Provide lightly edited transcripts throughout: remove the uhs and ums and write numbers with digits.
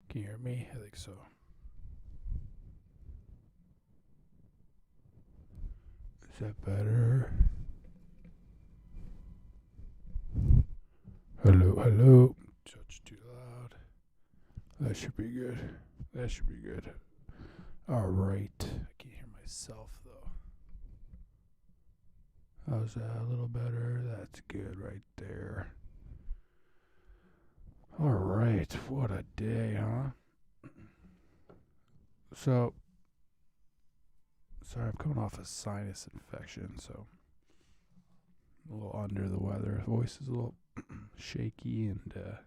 Can you hear me? I think so. Is that better? Hello, hello. Touch too loud. That should be good. That should be good. Alright. I can't hear myself though. How's that? A little better? That's good right there. Alright. What a day, huh? So, sorry, I'm coming off a sinus infection, so I'm a little under the weather. Voice is a little shaky, and the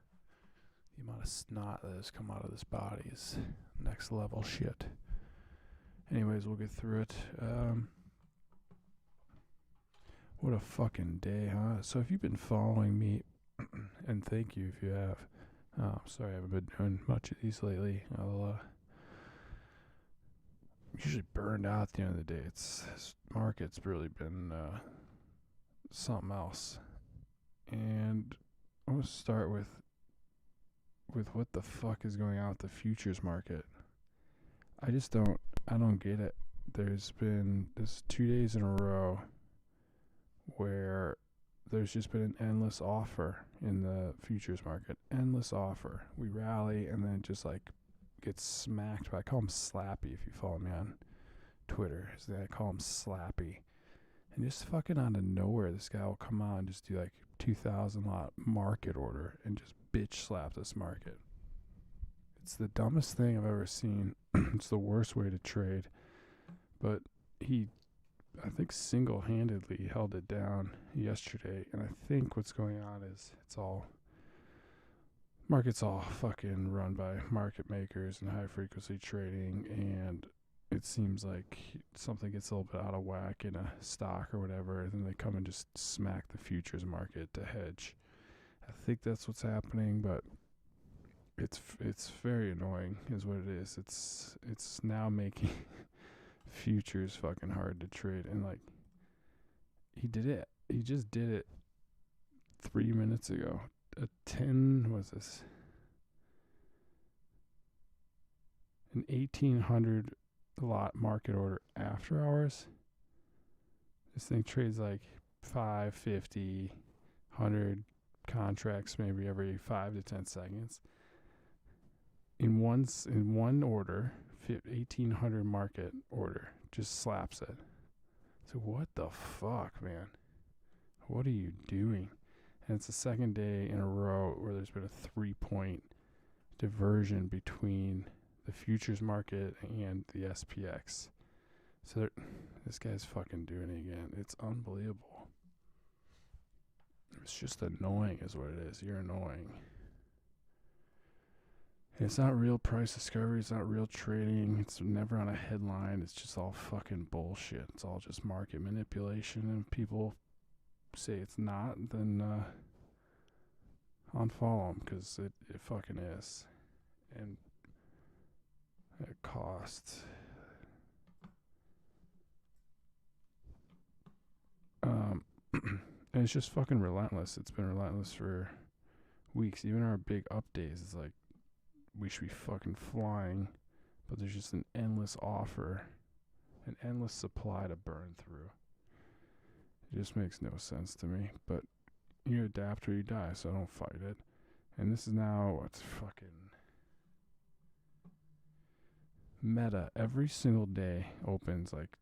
amount of snot that has come out of this body is next level shit. Anyways, we'll get through it. What a fucking day, huh? So if you've been following me, and thank you if you have. Sorry I haven't been doing much of these lately. I'm usually burned out at the end of the day. This market's really been something else. And I'm going to start with what the fuck is going on with the futures market. I don't get it. There's been this 2 days in a row where there's just been an endless offer in the futures market. Endless offer. We rally and then it just like gets smacked. I call him Slappy if you follow me on Twitter. So I call him Slappy. And just fucking out of nowhere, this guy will come out and just do like 2,000 lot market order and just bitch slap this market. It's the dumbest thing I've ever seen. It's the worst way to trade. But he, I think, single-handedly held it down yesterday. And I think what's going on is market's all fucking run by market makers and high-frequency trading. And it seems like something gets a little bit out of whack in a stock or whatever. And then they come and just smack the futures market to hedge. I think that's what's happening, but it's very annoying is what it is. It's now making futures fucking hard to trade. And like he just did it 3 minutes ago. An 1,800 lot market order after hours. This thing trades like 550, 100 contracts maybe every 5 to 10 seconds. In one order, 1,800 market order, just slaps it. So what the fuck, man? What are you doing? And it's the second day in a row where there's been a 3-point diversion between the futures market and the SPX. So this guy's fucking doing it again. It's unbelievable. It's just annoying is what it is. You're annoying. It's not real price discovery. It's not real trading. It's never on a headline. It's just all fucking bullshit. It's all just market manipulation. And people say it's not, then unfollow them because it fucking is. And it costs. And it's just fucking relentless. It's been relentless for weeks. Even our big up days, it's like, we should be fucking flying, but there's just an endless offer, an endless supply to burn through. It just makes no sense to me, but you adapt or you die, so I don't fight it. And this is now, what's fucking Meta, every single day opens like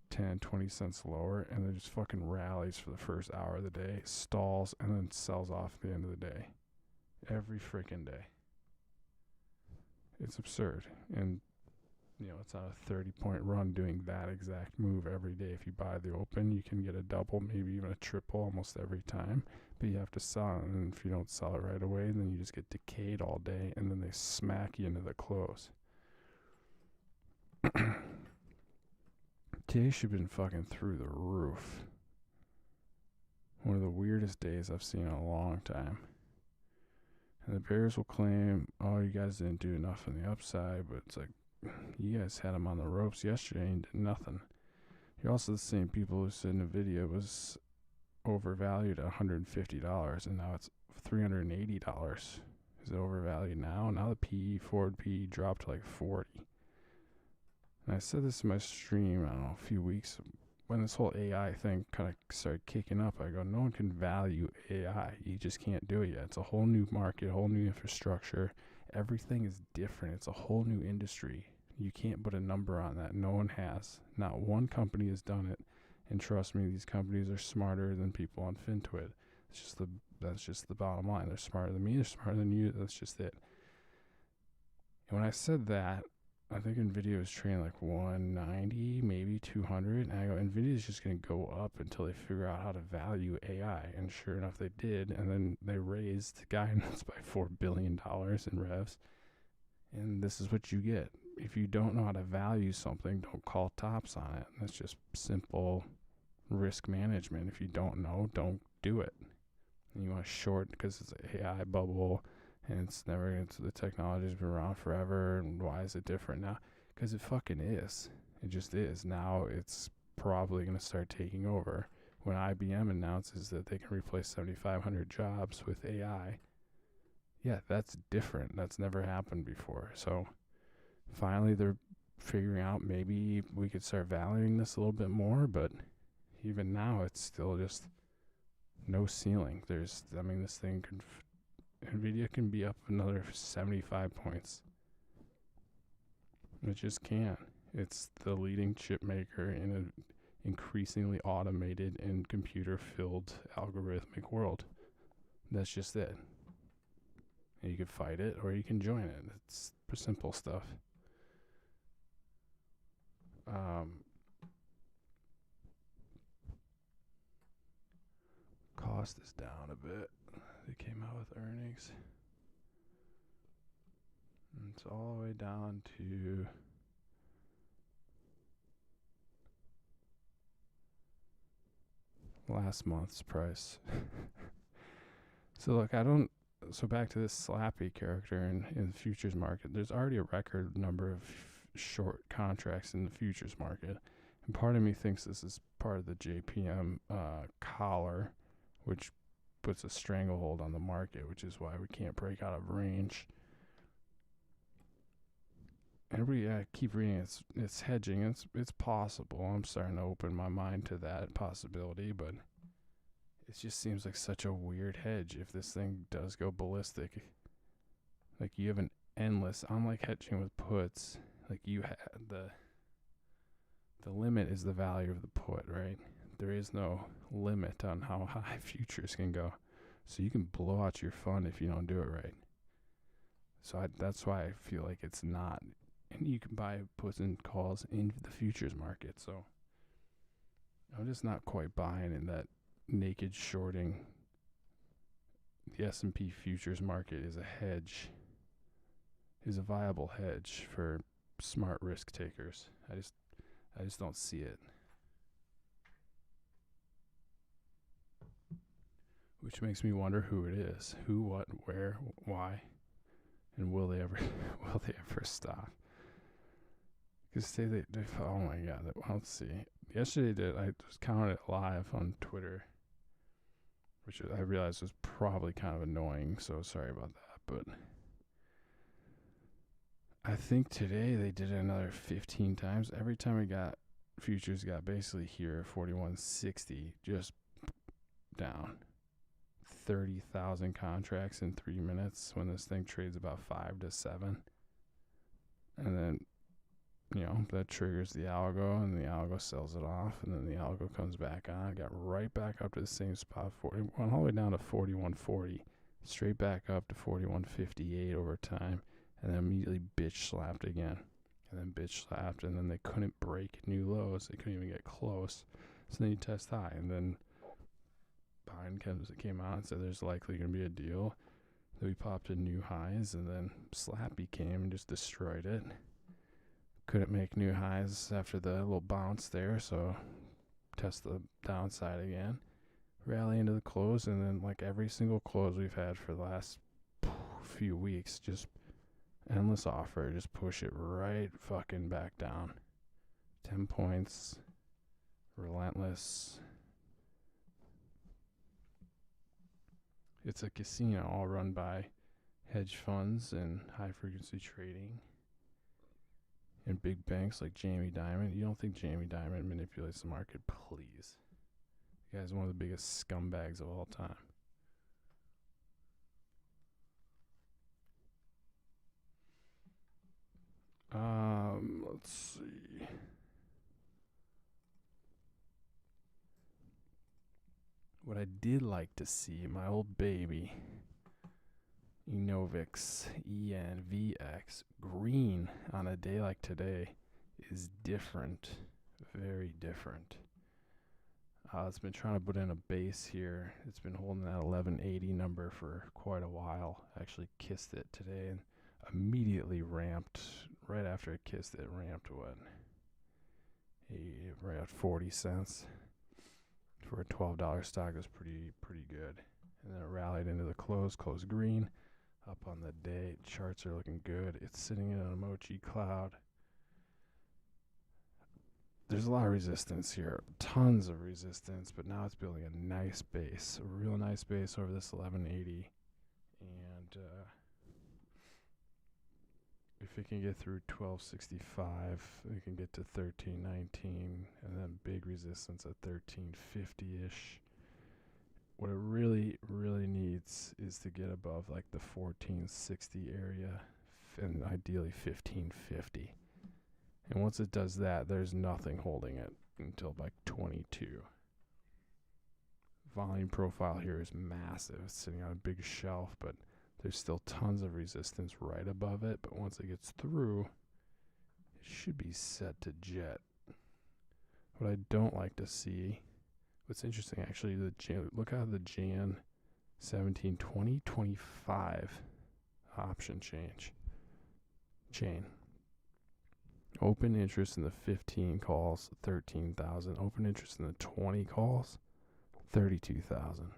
10, 20 cents lower, and then just fucking rallies for the first hour of the day, stalls, and then sells off at the end of the day. Every freaking day. It's absurd. And, it's on a 30-point run doing that exact move every day. If you buy the open, you can get a double, maybe even a triple almost every time. But you have to sell it. And if you don't sell it right away, then you just get decayed all day. And then they smack you into the close. Today should have been fucking through the roof. One of the weirdest days I've seen in a long time. And the bears will claim, oh, you guys didn't do enough on the upside, but it's like, you guys had them on the ropes yesterday and did nothing. You're also the same people who said NVIDIA was overvalued at $150, and now it's $380. Is it overvalued now? Now the PE, forward PE dropped to like 40. And I said this in my stream, I don't know, a few weeks when this whole AI thing kind of started kicking up. I go, no one can value AI. You just can't do it yet. It's a whole new market, a whole new infrastructure. Everything is different. It's a whole new industry. You can't put a number on that. No one has. Not one company has done it. And trust me, these companies are smarter than people on FinTwit. That's just the bottom line. They're smarter than me. They're smarter than you. That's just it. And when I said that, I think NVIDIA was trading like 190, maybe 200. And I go, NVIDIA is just going to go up until they figure out how to value AI. And sure enough, they did. And then they raised guidance by $4 billion in revs. And this is what you get. If you don't know how to value something, don't call tops on it. That's just simple risk management. If you don't know, don't do it. And you want to short because it's an AI bubble. And the technology's been around forever, and why is it different now? Because it fucking is. It just is. Now it's probably going to start taking over. When IBM announces that they can replace 7,500 jobs with AI, yeah, that's different. That's never happened before. So finally they're figuring out maybe we could start valuing this a little bit more, but even now it's still just no ceiling. This thing could... NVIDIA can be up another 75 points. It just can't. It's the leading chip maker in an increasingly automated and computer-filled algorithmic world. That's just it. And you can fight it or you can join it. It's simple stuff. Cost is down a bit. They came out with earnings. And it's all the way down to last month's price. So look, so back to this Slappy character in the futures market. There's already a record number of short contracts in the futures market. And part of me thinks this is part of the JPM collar, which puts a stranglehold on the market, which is why we can't break out of range. And I keep reading it's hedging. It's possible. I'm starting to open my mind to that possibility, but it just seems like such a weird hedge if this thing does go ballistic. Like you have an endless, unlike hedging with puts, like you had the limit is the value of the put, right? There is no limit on how high futures can go. So you can blow out your fund if you don't do it right. So that's why I feel like it's not. And you can buy puts and calls in the futures market. So I'm just not quite buying in that naked shorting. The S&P futures market is a hedge, is a viable hedge for smart risk takers. I just don't see it. Which makes me wonder who it is. Who, what, where, why, and will they ever stop? Because oh my god, let's see. Yesterday I just counted it live on Twitter, which I realized was probably kind of annoying, so sorry about that. But I think today they did it another 15 times. Every time futures got basically here, 41.60, just down. 30,000 contracts in 3 minutes when this thing trades about 5 to 7. And then, that triggers the algo, and the algo sells it off, and then the algo comes back on. Got right back up to the same spot, went all the way down to 41.40, straight back up to 41.58 over time, and then immediately bitch slapped again. And then bitch slapped, and then they couldn't break new lows. They couldn't even get close. So then you test high, and then Biden came out and said there's likely going to be a deal. Then we popped in new highs, and then Slappy came and just destroyed it. Couldn't make new highs after the little bounce there, so test the downside again. Rally into the close, and then like every single close we've had for the last few weeks, just endless offer, just push it right fucking back down. 10 points, relentless. It's a casino all run by hedge funds and high frequency trading and big banks like Jamie Dimon. You don't think Jamie Dimon manipulates the market? Please. The guy's one of the biggest scumbags of all time. Let's see. What I did like to see, my old baby, Enovix, ENVX, green on a day like today is different. Very different. It's been trying to put in a base here. It's been holding that 1180 number for quite a while. Actually kissed it today and immediately ramped. Right after it kissed it, ramped what? Right at 40 cents. For a $12 stock, it was pretty good. And then it rallied into the closed green. Up on the day, charts are looking good. It's sitting in an emoji cloud. There's a lot of resistance here, tons of resistance, but now it's building a nice base, a real nice base over this 1180. And if it can get through 1265, it can get to 1319, and then big resistance at 1350-ish. What it really, really needs is to get above like the 1460 area, and ideally 1550. And once it does that, there's nothing holding it until like 22. Volume profile here is massive. It's sitting on a big shelf, but there's still tons of resistance right above it. But once it gets through, it should be set to jet. What I don't like to see, what's interesting actually, look how the Jan 17, 20, 25 option chain. Open interest in the 15 calls, 13,000. Open interest in the 20 calls, 32,000.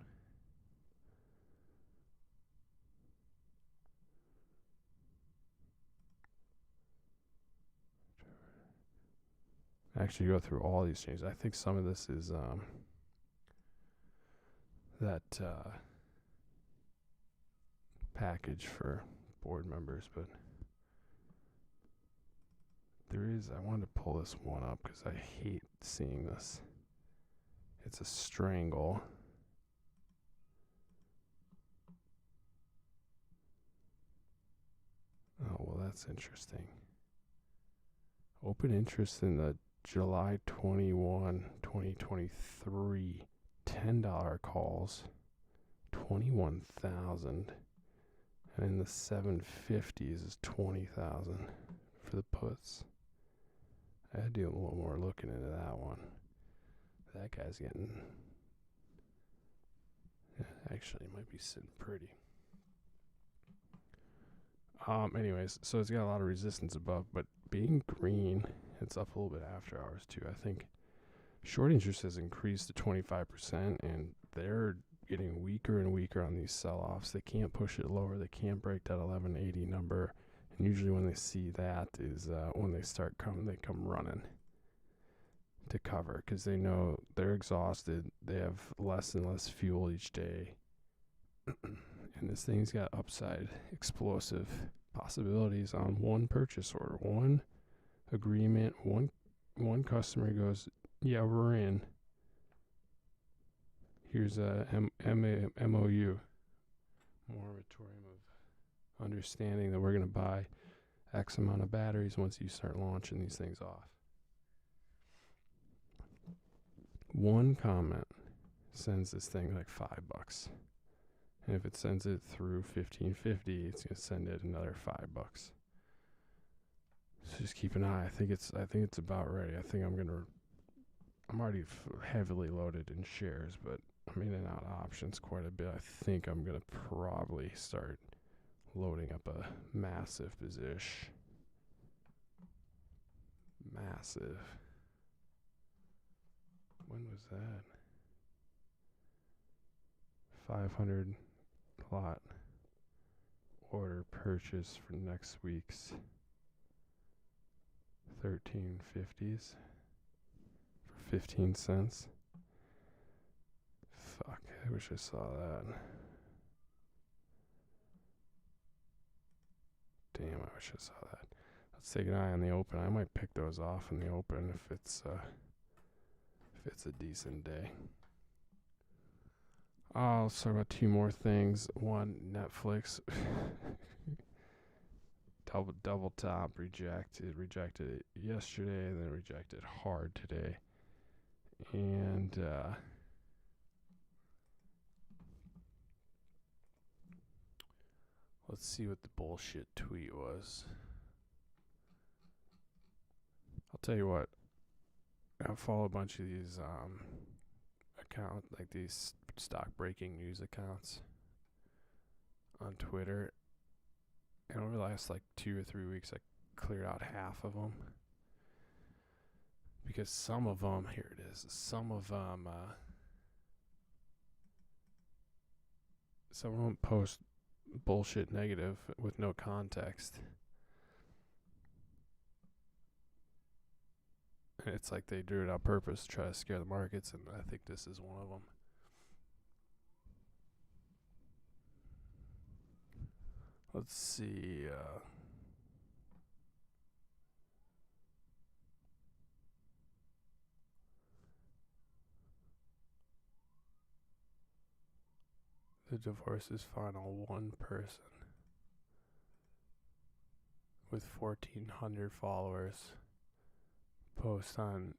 Actually go through all these changes. I think some of this is that package for board members, but I wanted to pull this one up because I hate seeing this. It's a strangle. Oh, well, that's interesting. Open interest in the July 21, 2023, $10 calls, 21,000. And in the 750s is 20,000 for the puts. I had to do a little more looking into that one. That guy's getting... actually, might be sitting pretty. Anyways, so it's got a lot of resistance above, but being green, it's up a little bit after hours too. I think short interest has increased to 25%, and they're getting weaker and weaker on these sell-offs. They can't push it lower. They can't break that 1180 number. And usually when they see that is when they start coming, they come running to cover because they know they're exhausted. They have less and less fuel each day. And this thing's got upside, explosive possibilities on one purchase order, one agreement, one customer goes, yeah, we're in. Here's a MOU, moratorium of understanding that we're going to buy X amount of batteries once you start launching these things off. One comment sends this thing like $5. And if it sends it through 1550, it's going to send it another $5. So just keep an eye. I think it's about ready. I'm already heavily loaded in shares, but I'm in and out options quite a bit. I think I'm going to probably start loading up a massive position. Massive. When was that? 500 lot order purchase for next week's 1350s for 15 cents. Fuck, I wish I saw that. Damn, I wish I saw that. Let's take an eye on the open. I might pick those off in the open if it's a decent day. I'll talk about two more things. One, Netflix. double top rejected it yesterday, and then rejected hard today. And let's see what the bullshit tweet was. I'll tell you what. I follow a bunch of these accounts, like these stock breaking news accounts on Twitter. And over the last like 2 or 3 weeks, I cleared out half of them. Because some of them, here it is, some of them post bullshit negative with no context. And it's like they do it on purpose to try to scare the markets, and I think this is one of them. Let's see. The divorce is final. One person with 1,400 followers post on.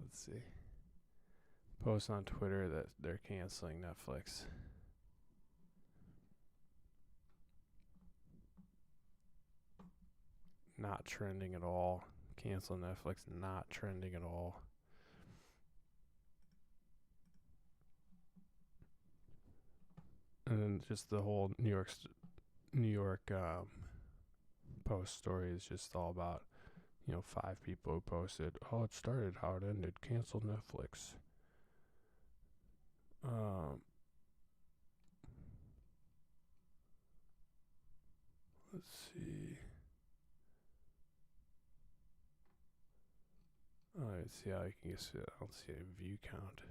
Let's see. Post on Twitter that they're canceling Netflix. Not trending at all. Cancel Netflix, not trending at all. And then just the whole New York Post story is just all about, 5 people who posted, oh, it started, how it ended, cancel Netflix. Let's see. Let's see how I can guess it. I don't see a view count.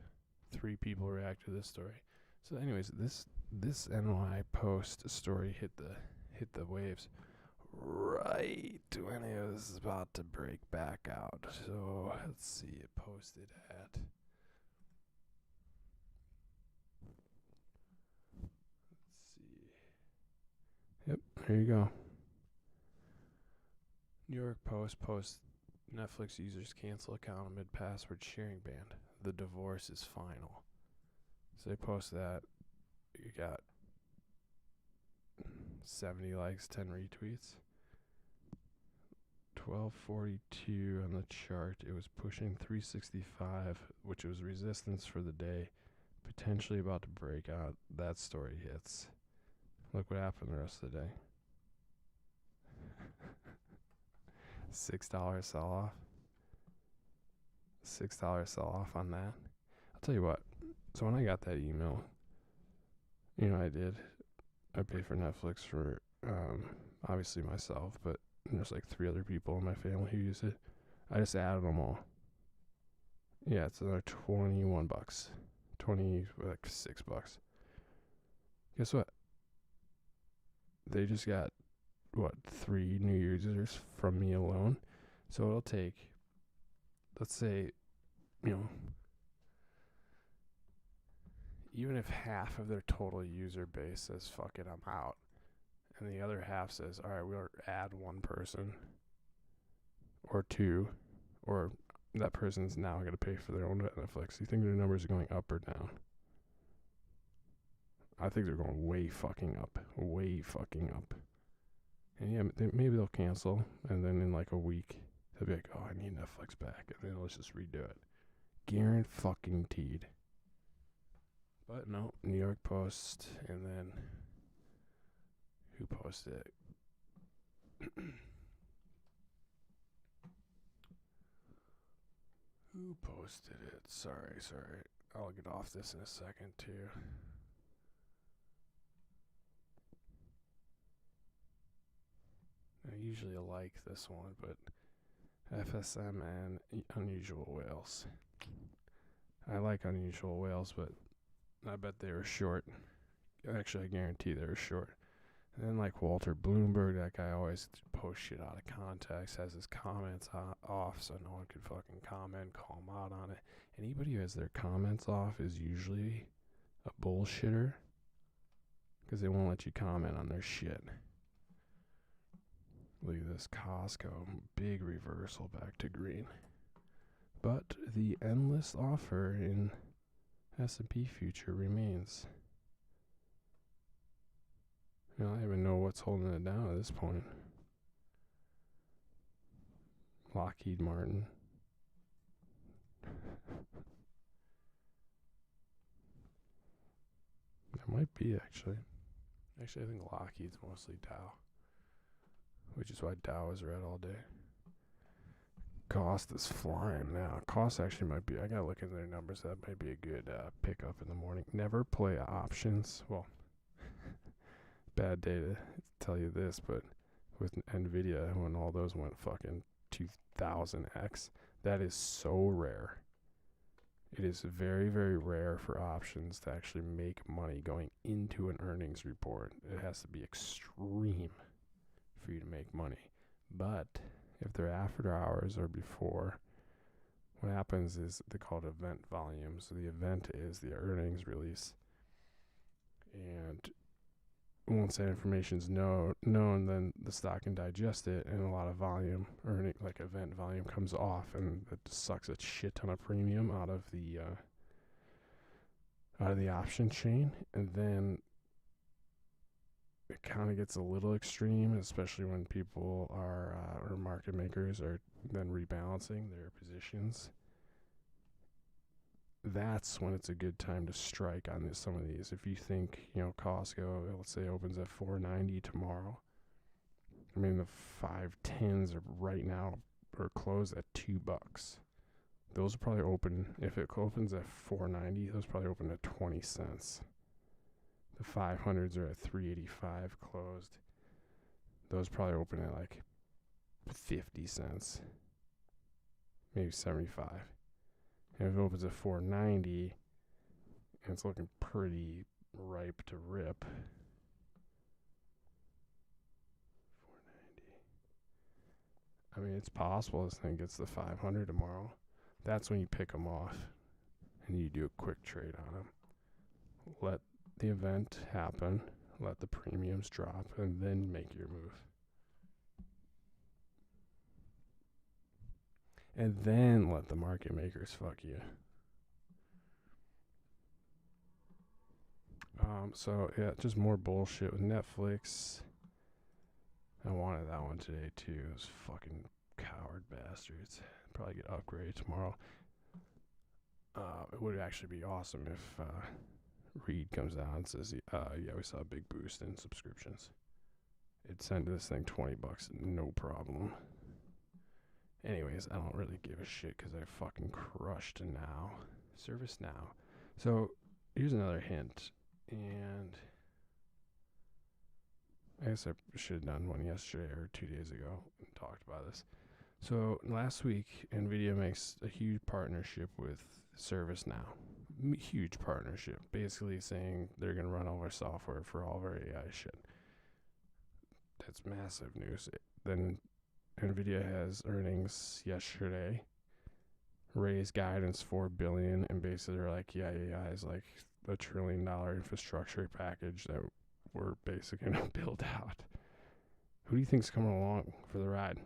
3 people react to this story. So, anyways, this NY Post story hit the waves right when it was about to break back out. So let's see, it posted at. Let's see. Yep, there you go. New York Post posts Netflix users cancel account amid password sharing ban. The divorce is final. So they post that. You got 70 likes, 10 retweets. 1242 on the chart. It was pushing 365, which was resistance for the day. Potentially about to break out. That story hits. Look what happened the rest of the day. $6 sell off. $6 sell off on that. I'll tell you what. So when I got that email, I pay for Netflix for obviously myself, but there's like 3 other people in my family who use it. I just added them all. Yeah, it's another $21. $6. Guess what? They just got 3 new users from me alone. So it'll take, let's say, even if half of their total user base says, fuck it, I'm out, and the other half says, all right, we'll add 1 person or 2, or that person's now going to pay for their own Netflix. Do you think their numbers are going up or down? I think they're going way fucking up. Way fucking up. And yeah, maybe they'll cancel, and then in like a week, they'll be like, oh, I need Netflix back, and then let's just redo it. Guaranteed. But no, New York Post, and then who posted it? Who posted it? Sorry. I'll get off this in a second too. I usually like this one, but FSM and Unusual Whales. I like Unusual Whales, but I bet they were short. Actually, I guarantee they were short. And then like Walter Bloomberg, that guy always posts shit out of context, has his comments off so no one can fucking comment, call him out on it. Anybody who has their comments off is usually a bullshitter because they won't let you comment on their shit. Look at this Costco, big reversal back to green. But the endless offer in S&P future remains. I don't even know what's holding it down at this point. Lockheed Martin. That might be actually. Actually, I think Lockheed's mostly Dow, which is why Dow is red all day. Cost is flying now. Cost actually might be. I gotta look into their numbers. That might be a good pickup in the morning. Never play options. Well, bad day to tell you this, but with Nvidia, when all those went fucking 2000x, that is so rare. It is very, very rare for options to actually make money going into an earnings report. It has to be extreme for you to make money. But if they're after hours or before, what happens is they call it event volume. So the event is the earnings release. And once that information's known, then the stock can digest it, and a lot of volume, like event volume, comes off, and it sucks a shit ton of premium out of the option chain, and then it kind of gets a little extreme, especially when people are or market makers are then rebalancing their positions. That's when it's a good time to strike on some of these. If you think, Costco, let's say, opens at $4.90 tomorrow. I mean, the 510s are right now or closed at $2. Those will probably open, if it opens at $4.90, those probably open at 20 cents. The 500s are at $3.85 closed. Those probably open at like 50 cents, maybe 75. And if it opens at $4.90, and it's looking pretty ripe to rip. $4.90. I mean, it's possible this thing gets the 500 tomorrow. That's when you pick them off, and you do a quick trade on them. Let the event happen, let the premiums drop, and then make your move. And then let the market makers fuck you. So yeah, just more bullshit with Netflix. I wanted that one today too. Those fucking coward bastards. Probably get upgraded tomorrow. It would actually be awesome if Reed comes out and says, yeah, we saw a big boost in subscriptions. It'd send this thing $20, no problem. Anyways, I don't really give a shit because I fucking crushed now. Service now. So here's another hint, and I guess I should have done one yesterday or 2 days ago and talked about this. So last week, NVIDIA makes a huge partnership with ServiceNow. Huge partnership, basically saying they're going to run all our software for all of our AI shit. That's massive news. Then NVIDIA has earnings yesterday, raised guidance $4 billion, and basically they're like, yeah, AI is like a $1 trillion infrastructure package that we're basically going to build out. Who do you think's coming along for the ride?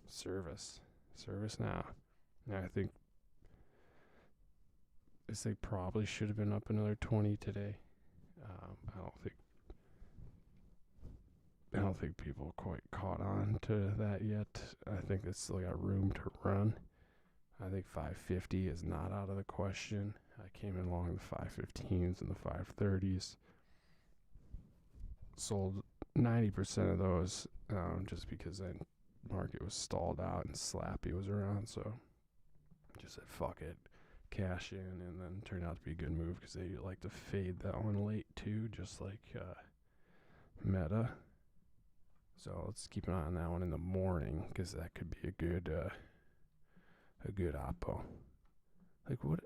ServiceNow. Now I think this thing probably should have been up another 20 today. I don't think people quite caught on to that yet. I think it's still got room to run. I think 550 is not out of the question. I came in along the 515s and the 530s. Sold 90% of those just because that market was stalled out and Slappy was around. So just said, fuck it. Cash in, and then turned out to be a good move because they like to fade that one late too, just like Meta. So let's keep an eye on that one in the morning because that could be a good oppo. Like what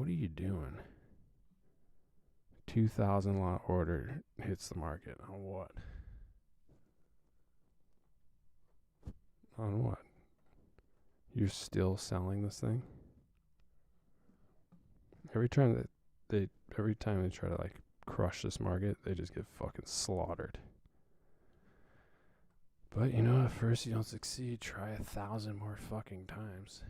are you doing? 2,000 lot order hits the market on what? On what? You're still selling this thing? Every time they try to like crush this market, they just get fucking slaughtered. But you know, at first you don't succeed, try 1,000 more fucking times.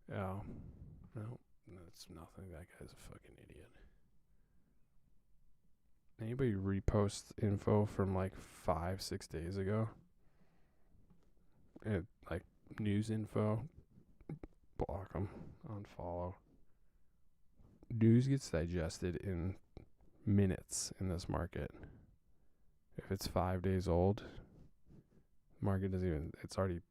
Yeah. No, that's nothing. That guy's a fucking idiot. Anybody repost info from like 5-6 days ago? And like news info, block them, unfollow. News gets digested in minutes in this market. If it's 5 days old, market doesn't even. It's already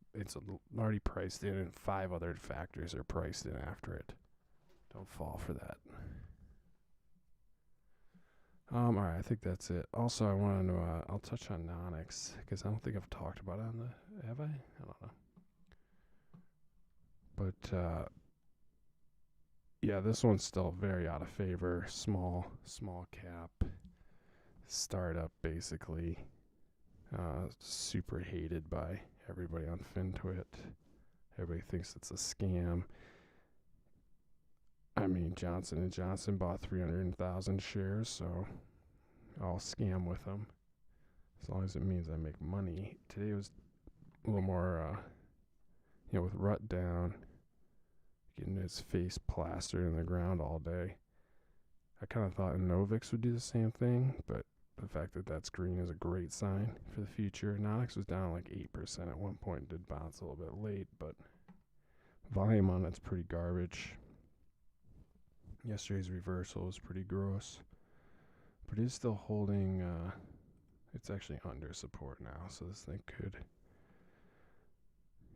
priced in, and 5 other factors are priced in after it. Don't fall for that. All right, I think that's it. Also, I wanted to. I'll touch on Nonix because I don't think I've talked about it on the. Have I? I don't know. But yeah, this one's still very out of favor. Small cap startup, basically. Super hated by everybody on FinTwit. Everybody thinks it's a scam. I mean, Johnson & Johnson bought 300,000 shares, so I'll scam with them. As long as it means I make money. Today was a little more, with Rut down, getting his face plastered in the ground all day. I kind of thought Novix would do the same thing, but the fact that that's green is a great sign for the future. Nonix was down like 8% at one point, did bounce a little bit late, but volume on it's pretty garbage. Yesterday's reversal was pretty gross, but it's still holding. It's actually under support now, so this thing could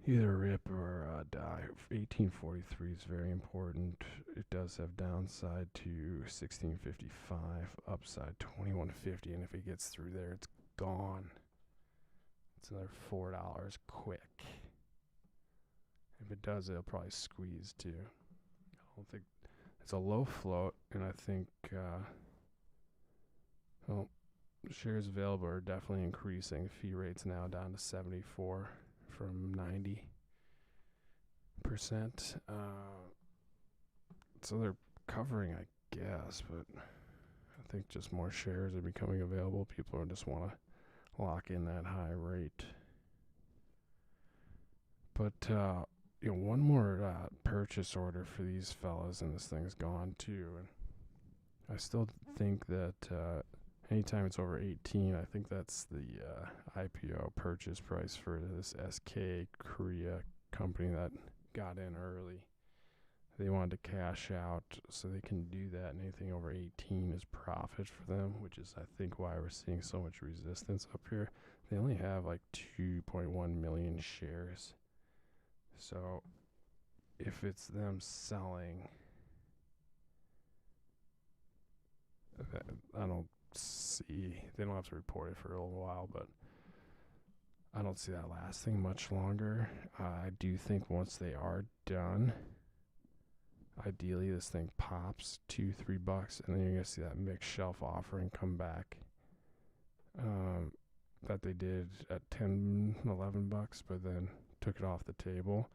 either rip or die. 1843 is very important. It does have downside to 1655, upside 2150, and if it gets through there, it's gone. It's another $4 quick. If it does, it'll probably squeeze too. I don't think it's a low float, and I think shares available are definitely increasing. Fee rate's now down to 74 from 90%. So they're covering, I guess, but I think just more shares are becoming available. People just want to lock in that high rate. But one more purchase order for these fellas, and this thing's gone too. And I still think that anytime it's over 18, I think that's the IPO purchase price for this SK Korea company that got in early. They wanted to cash out, so they can do that, and anything over 18 is profit for them, which is, I think, why we're seeing so much resistance up here. They only have like 2.1 million shares. So if it's them selling, I don't see, they don't have to report it for a little while, but I don't see that lasting much longer. I do think once they are done, ideally this thing pops $2-3, and then you're gonna see that mixed shelf offering come back that they did at $10-11, but then took it off the table.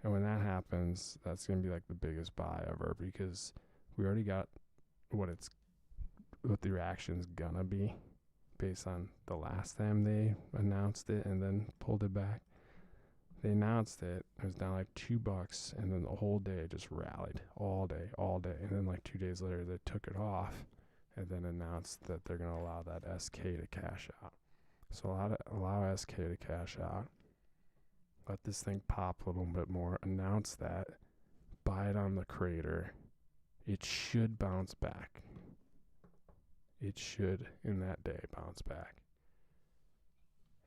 And when that happens, that's gonna be like the biggest buy ever, because we already got what the reaction's gonna be based on the last time they announced it and then pulled it back. They announced it was down like $2, and then the whole day it just rallied all day, and then like 2 days later they took it off and then announced that they're gonna allow that SK to cash out. So allow SK to cash out, let this thing pop a little bit more, announce that, buy it on the crater. It should bounce back. It should, in that day, bounce back.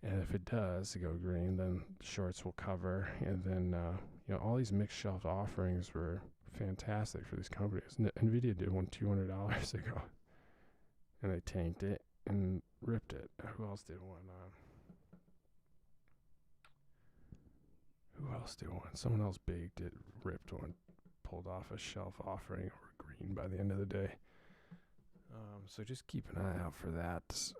And if it does go green, then shorts will cover. And then, all these mixed shelf offerings were fantastic for these companies. NVIDIA did one $200 ago, and they tanked it and ripped it. Who else did one? Who else did one? Someone else big did ripped one, pulled off a shelf offering over green by the end of the day. So just keep an eye out for that.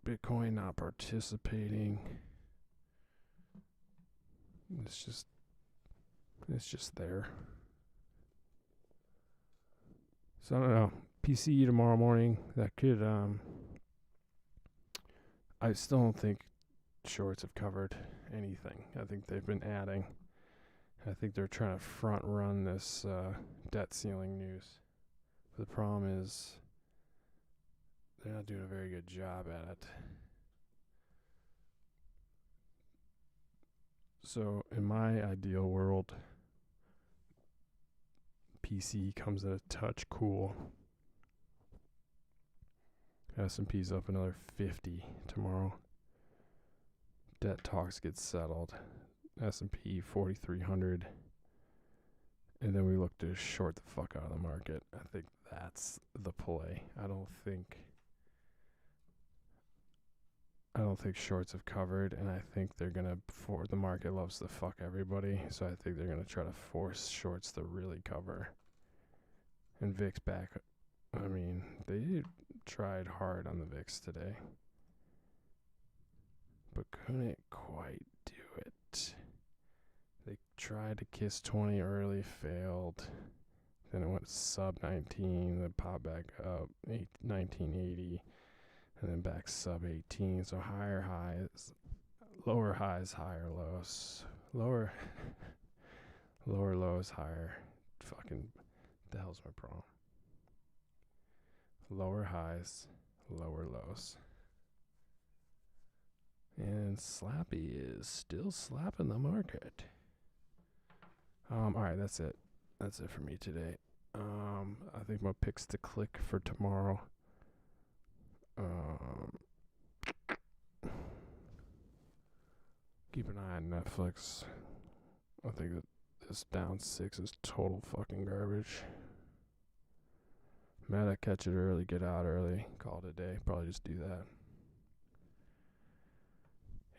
Bitcoin not participating. It's just there. So I don't know. PCE tomorrow morning. That could. I still don't think shorts have covered anything. I think they've been adding. I think they're trying to front run this debt ceiling news. But the problem is they're not doing a very good job at it. So in my ideal world, PC comes in a touch cool. S&P's up another 50 tomorrow. Debt talks get settled. S&P 4,300. And then we look to short the fuck out of the market. I think that's the play. I don't think shorts have covered, and I think they're gonna the market loves to fuck everybody, so I think they're gonna try to force shorts to really cover. And VIX back. I mean, they tried hard on the VIX today, but couldn't quite do it. They tried to kiss 20 early, failed. Then it went sub 19, then popped back up 1980, and then back sub 18. So higher highs, lower highs, higher lows, lower lows, higher. Fucking, the hell's my problem? Lower highs, lower lows. And Slappy is still slapping the market. Alright, that's it. That's it for me today. I think my picks to click for tomorrow. Keep an eye on Netflix. I think that this down 6 is total fucking garbage. Meta, catch it early, get out early, call it a day. Probably just do that.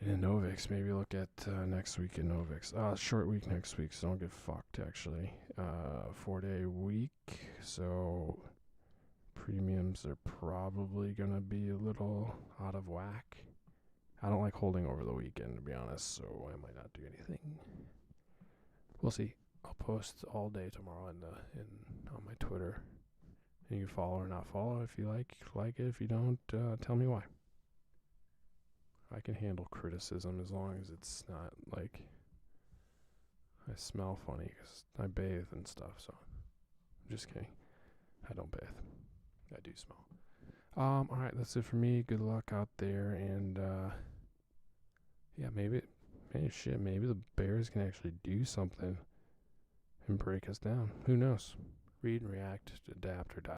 And in Novix, maybe look at next week in Novix. Short week next week, so don't get fucked, actually. 4-day week, so premiums are probably going to be a little out of whack. I don't like holding over the weekend, to be honest, so I might not do anything. We'll see. I'll post all day tomorrow on my Twitter. And you can follow or not follow. If you like it. If you don't, tell me why. I can handle criticism as long as it's not like I smell funny because I bathe and stuff. So I'm just kidding. I don't bathe. I do smell. All right, that's it for me. Good luck out there, and yeah, maybe the Bears can actually do something and break us down. Who knows? Read and react, adapt or die.